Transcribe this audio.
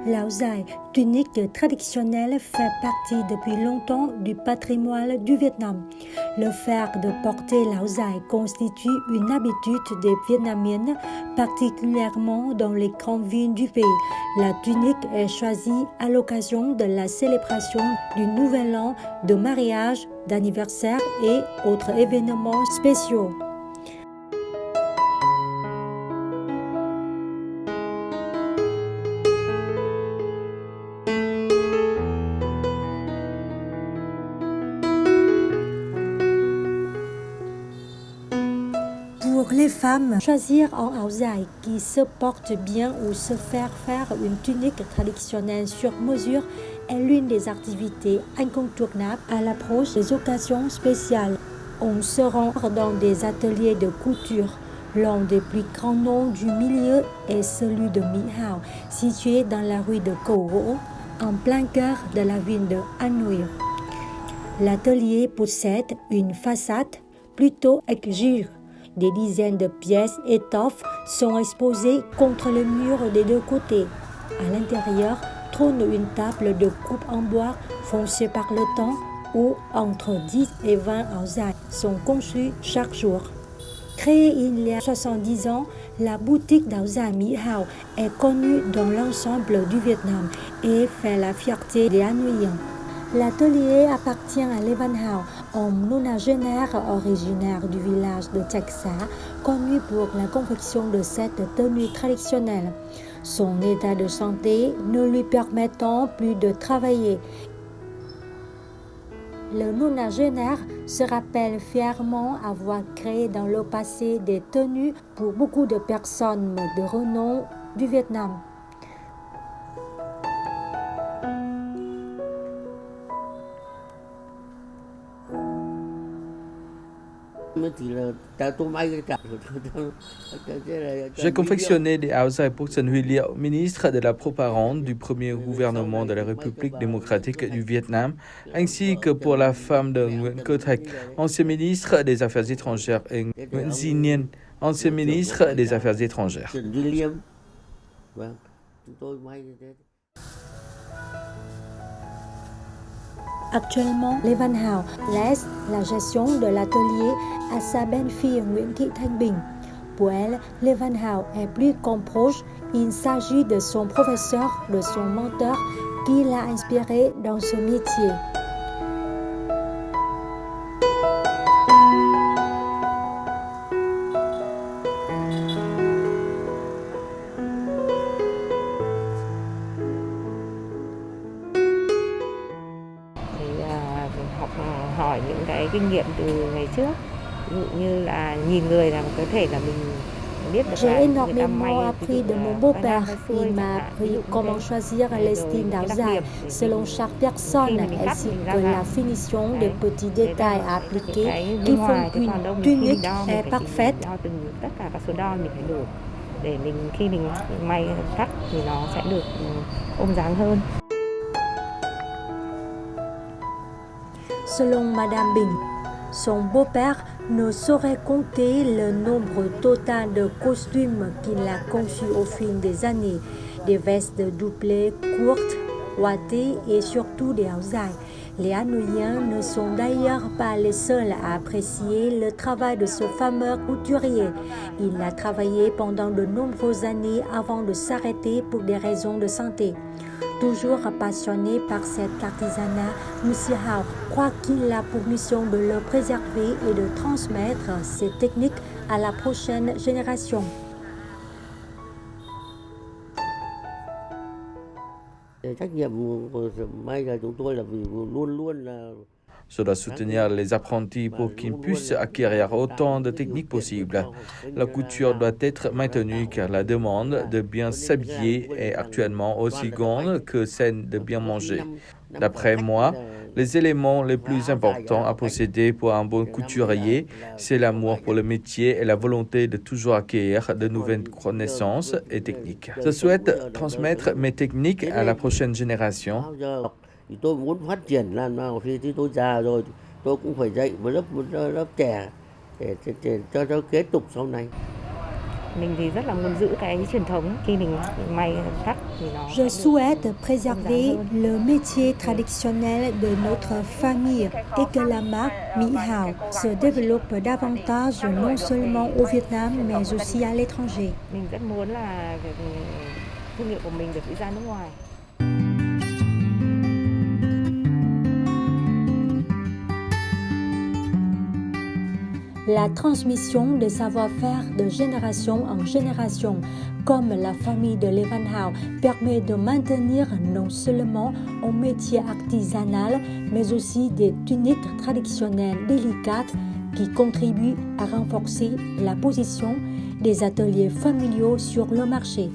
L'áo dài, tunique traditionnelle, fait partie depuis longtemps du patrimoine du Vietnam. Le fait de porter l'áo dài constitue une habitude des Vietnamiennes, particulièrement dans les grandes villes du pays. La tunique est choisie à l'occasion de la célébration du Nouvel An, de mariage, d'anniversaire et autres événements spéciaux. Pour les femmes, choisir un áo dài qui se porte bien ou se faire une tunique traditionnelle sur mesure est l'une des activités incontournables à l'approche des occasions spéciales. On se rend dans des ateliers de couture. L'un des plus grands noms du milieu est celui de Mỹ Hào, situé dans la rue de Cầu Gỗ, en plein cœur de la ville de Hanoi. L'atelier possède une façade plutôt exiguë. Des dizaines de pièces étoffes sont exposées contre le mur des deux côtés. À l'intérieur, trône une table de coupe en bois foncée par le temps où entre 10 et 20 áo dài sont conçus chaque jour. Créée il y a 70 ans, la boutique d'áo dài Mỹ Hào est connue dans l'ensemble du Vietnam et fait la fierté des Hanoïens. L'atelier appartient à Lê Văn Hào, un nonagénaire originaire du village de Chạch Xá, connu pour la confection de cette tenue traditionnelle. Son état de santé ne lui permettant plus de travailler, le nonagénaire se rappelle fièrement avoir créé dans le passé des tenues pour beaucoup de personnes de renom du Vietnam. J'ai confectionné des áo dài pour Trần Huy Liệu, ministre de la propagande du premier gouvernement de la République démocratique du Vietnam, ainsi que pour la femme de Nguyễn Cơ Thạch, ancien ministre des Affaires étrangères, et Nguyễn Di Niên, ancien ministre des Affaires étrangères. Actuellement, Lê Văn Hào laisse la gestion de l'atelier à sa belle-fille Nguyễn Thị Thanh Bình. Pour elle, Lê Văn Hào est plus qu'un proche, il s'agit de son professeur, de son mentor qui l'a inspiré dans ce métier. Hỏi những cái kinh nghiệm từ ngày trước, ví dụ như là nhìn người là có thể là mình biết được. J'ai énormément appris de mon beau-père. Il m'a appris comment choisir les styles d'áo dài selon chaque personne, ainsi que la finition des petits détails à appliquer qui font qu'une tunique est parfaite. Tất cả các số đo mình phải đủ để mình khi mình may cắt thì nó sẽ được ôm dáng hơn. Selon Madame Bình, son beau-père ne saurait compter le nombre total de costumes qu'il a conçus au fil des années, des vestes doublées, courtes, ouatées et surtout des áo dài. Les Hanoïens ne sont d'ailleurs pas les seuls à apprécier le travail de ce fameux couturier. Il a travaillé pendant de nombreuses années avant de s'arrêter pour des raisons de santé. Toujours passionné par cet artisanat, M. Hào croit qu'il a pour mission de le préserver et de transmettre ces techniques à la prochaine génération. Je dois soutenir les apprentis pour qu'ils puissent acquérir autant de techniques possibles. La couture doit être maintenue car la demande de bien s'habiller est actuellement aussi grande que celle de bien manger. D'après moi, les éléments les plus importants à posséder pour un bon couturier, c'est l'amour pour le métier et la volonté de toujours acquérir de nouvelles connaissances et techniques. Je souhaite transmettre mes techniques à la prochaine génération. Thì tôi muốn phát triển làm nào khi tôi già rồi tôi cũng phải dạy một lớp trẻ để cho kế tục sau này. Mình thì rất là muốn giữ cái truyền thống khi mình may thắt thì nó Je souhaite préserver le métier traditionnel de notre famille et que la marque Mỹ Hào se développe davantage non seulement au Vietnam mais aussi à l'étranger. mình rất muốn là thương hiệu của mình được đi ra nước ngoài. La transmission des savoir-faire de génération en génération, comme la famille de Levenhauw, permet de maintenir non seulement un métier artisanal, mais aussi des tuniques traditionnelles délicates qui contribuent à renforcer la position des ateliers familiaux sur le marché.